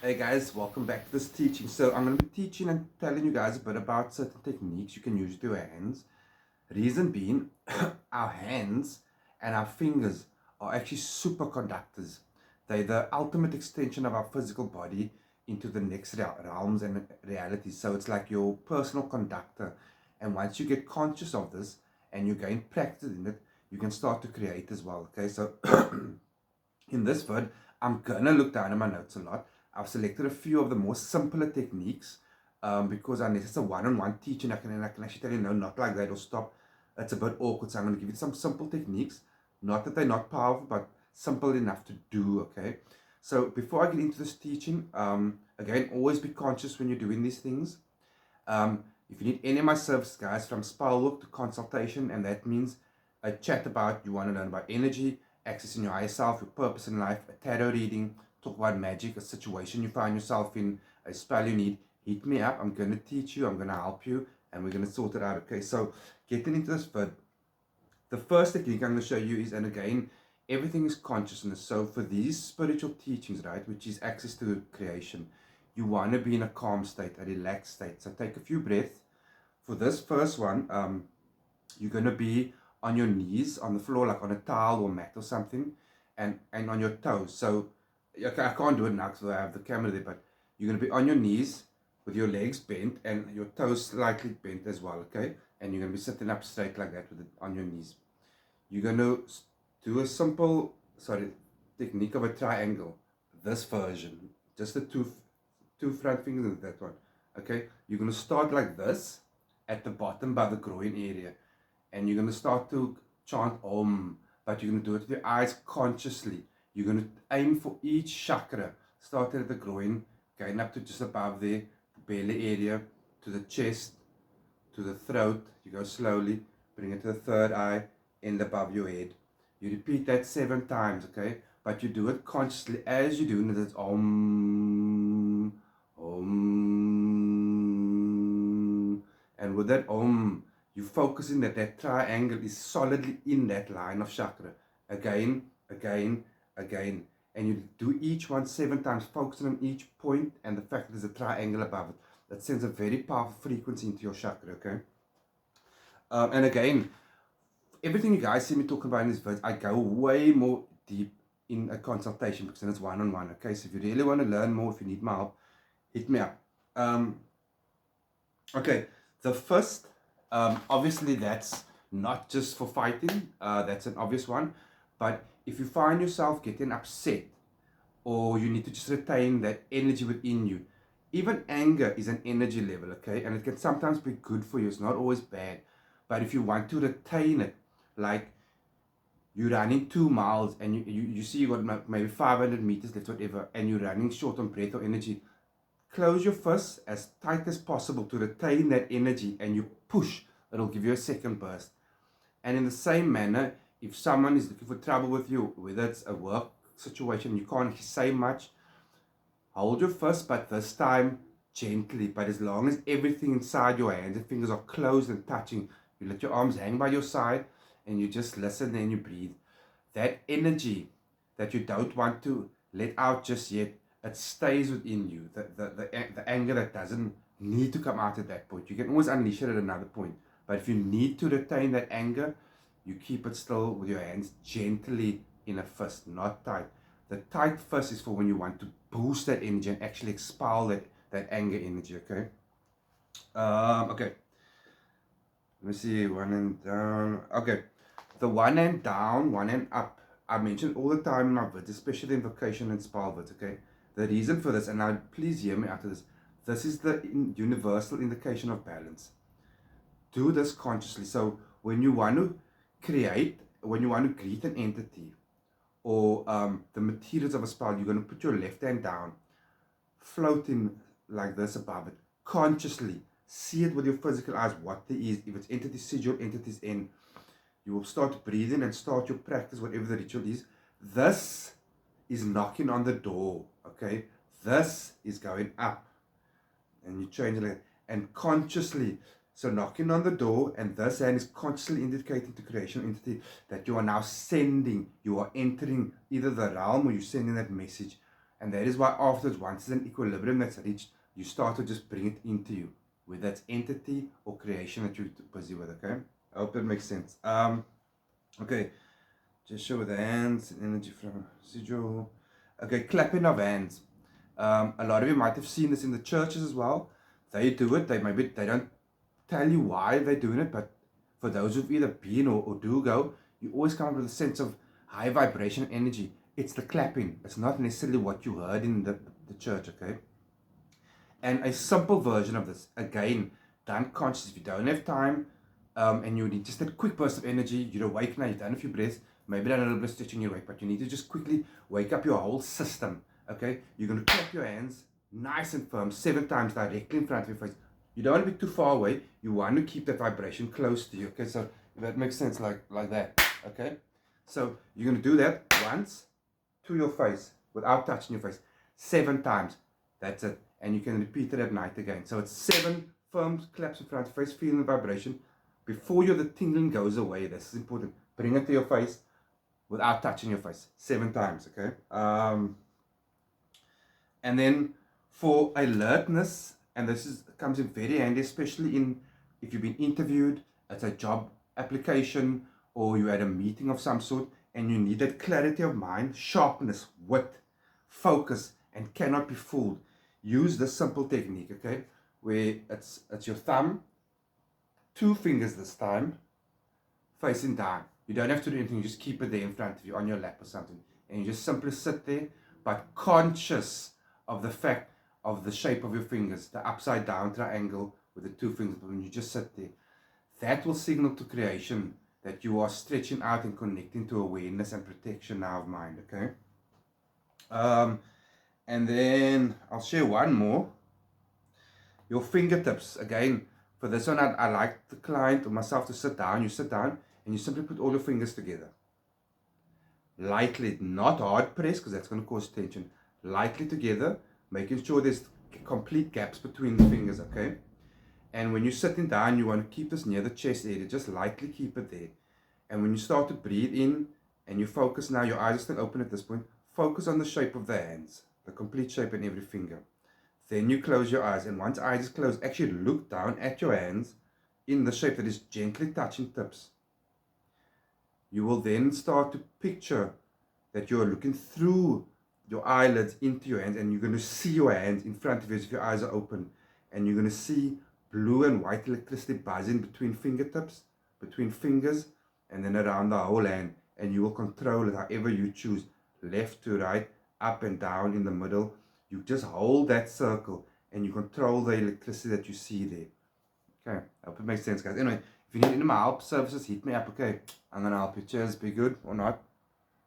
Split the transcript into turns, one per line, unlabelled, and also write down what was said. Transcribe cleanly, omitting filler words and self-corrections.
Hey guys, welcome back to this teaching. So I'm going to be teaching and telling you guys a bit about certain techniques you can use with your hands. Reason being, our hands and our fingers are actually superconductors. They're the ultimate extension of our physical body into the next realms and realities. So it's like your personal conductor. And once you get conscious of this and you gain practice in it, you can start to create as well. Okay, so in this vid, I'm gonna look down at my notes a lot. I've selected a few of the more simpler techniques because unless it's a one-on-one teaching, I can actually tell you, no, not like that, or stop. It's a bit awkward, so I'm going to give you some simple techniques. Not that they're not powerful, but simple enough to do, okay? So before I get into this teaching, again, always be conscious when you're doing these things. If you need any of my services, guys, from spellwork to consultation, and that means a chat about, you want to learn about energy, accessing your higher self, your purpose in life, a tarot reading, talk about magic, a situation you find yourself in, a spell you need, hit me up. I'm going to teach you, I'm going to help you, and we're going to sort it out, okay? So getting into this vid, the first technique I'm going to show you is, and again, everything is consciousness. So for these spiritual teachings, right, which is access to creation, you want to be in a calm state, a relaxed state. So take a few breaths. For this first one, you're going to be on your knees on the floor, like on a towel or mat or something, and on your toes. So okay, I can't do it now because I have the camera there, but you're going to be on your knees with your legs bent and your toes slightly bent as well, okay? And you're going to be sitting up straight like that with it on your knees. You're going to do a simple, technique of a triangle. This version, just the two front fingers of that one, okay? You're going to start like this at the bottom by the groin area, and you're going to start to chant Om, but you're going to do it with your eyes consciously. You're going to aim for each chakra, starting at the groin, going up to just above there, the belly area, to the chest, to the throat. You go slowly, bring it to the third eye, end above your head. You repeat that 7 times, okay? But you do it consciously. As you're doing it, it's Om, Om. And with that Om, you're focusing that triangle is solidly in that line of chakra. Again, again, again. And you do each one 7 times, focusing on each point and the fact that there's a triangle above it. That sends a very powerful frequency into your chakra, okay? And again, everything you guys see me talking about in this video, I go way more deep in a consultation because then it's one-on-one, okay? So if you really want to learn more, if you need my help, hit me up. Okay, the first, obviously that's not just for fighting, that's an obvious one, but if you find yourself getting upset or you need to just retain that energy within you, even anger is an energy level, okay? And it can sometimes be good for you, it's not always bad. But if you want to retain it, like you're running 2 miles and you see you got maybe 500 meters left, whatever, and you're running short on breath or energy, close your fists as tight as possible to retain that energy and you push. It'll give you a second burst. And in the same manner, if someone is looking for trouble with you, whether it's a work situation, you can't say much, hold your fist, but this time gently. But as long as everything inside your hands and fingers are closed and touching, you let your arms hang by your side and you just listen and you breathe. That energy that you don't want to let out just yet, it stays within you. The anger that doesn't need to come out at that point. You can always unleash it at another point. But if you need to retain that anger, you keep it still with your hands gently in a fist, not tight. The tight fist is for when you want to boost that energy and actually expel that anger energy, okay? Okay. Let me see, one hand down. Okay. The one hand down, one hand up. I mention all the time in my vids, especially the invocation and spell vids, okay? The reason for this, and now please hear me after this, this is the universal indication of balance. Do this consciously. So when you want to create, when you want to greet an entity or the materials of a spell, you're going to put your left hand down, floating like this above it, consciously. See it with your physical eyes, what there is. If it's entity sigil, entities in, you will start breathing and start your practice, whatever the ritual is. This is knocking on the door, okay? This is going up. And you change it and consciously. So knocking on the door, and this hand is consciously indicating to creation entity that you are now sending, you are entering either the realm or you're sending that message. And that is why afterwards, once there's an equilibrium that's reached, you start to just bring it into you, whether it's entity or creation that you're busy with, okay? I hope that makes sense. Okay, just show with the hands, energy from residual. Okay, clapping of hands. A lot of you might have seen this in the churches as well. They do it, they don't tell you why they're doing it, but for those who've either been or do go, you always come up with a sense of high vibration energy. It's the clapping. It's not necessarily what you heard in the church, okay? And a simple version of this, again, done conscious. If you don't have time and you need just a quick burst of energy, you're awake now, you've done a few breaths, maybe done a little bit of stretching your wake, but you need to just quickly wake up your whole system, okay? You're going to clap your hands nice and firm 7 times directly in front of your face. You don't want to be too far away. You want to keep that vibration close to you, okay? So if that makes sense, like that, okay? So you're going to do that once to your face without touching your face 7 times. That's it. And you can repeat it at night again. So it's 7 firm claps in front of your face, feeling the vibration. Before the tingling goes away, this is important. Bring it to your face without touching your face 7 times, okay? And then for alertness, and comes in very handy, especially if you've been interviewed at a job application or you had a meeting of some sort and you need that clarity of mind, sharpness, wit, focus, and cannot be fooled. Use this simple technique, okay? Where it's your thumb, 2 fingers this time, facing down. You don't have to do anything, you just keep it there in front of you on your lap or something. And you just simply sit there, but conscious of the fact of the shape of your fingers, the upside down triangle with the 2 fingers, when you just sit there. That will signal to creation that you are stretching out and connecting to awareness and protection now of mind, okay? And then I'll share one more. Your fingertips, again, for this one, I like the client or myself to sit down. You sit down and you simply put all your fingers together. Lightly, not hard press because that's going to cause tension. Lightly together, making sure there's complete gaps between the fingers, okay? And when you're sitting down, you want to keep this near the chest area. Just lightly keep it there. And when you start to breathe in and you focus now, your eyes are still open at this point, focus on the shape of the hands, the complete shape in every finger. Then you close your eyes, and once eyes is closed, actually look down at your hands in the shape that is gently touching tips. You will then start to picture that you're looking through your eyelids into your hands, and you're going to see your hands in front of you as if your eyes are open, and you're going to see blue and white electricity buzzing between fingertips, between fingers, and then around the whole hand, and you will control it however you choose, left to right, up and down, in the middle. You just hold that circle and you control the electricity that you see there. Okay, I hope it makes sense, guys. Anyway, if you need any of my help services, hit me up, okay? I'm gonna help you. Cheers, be good or not.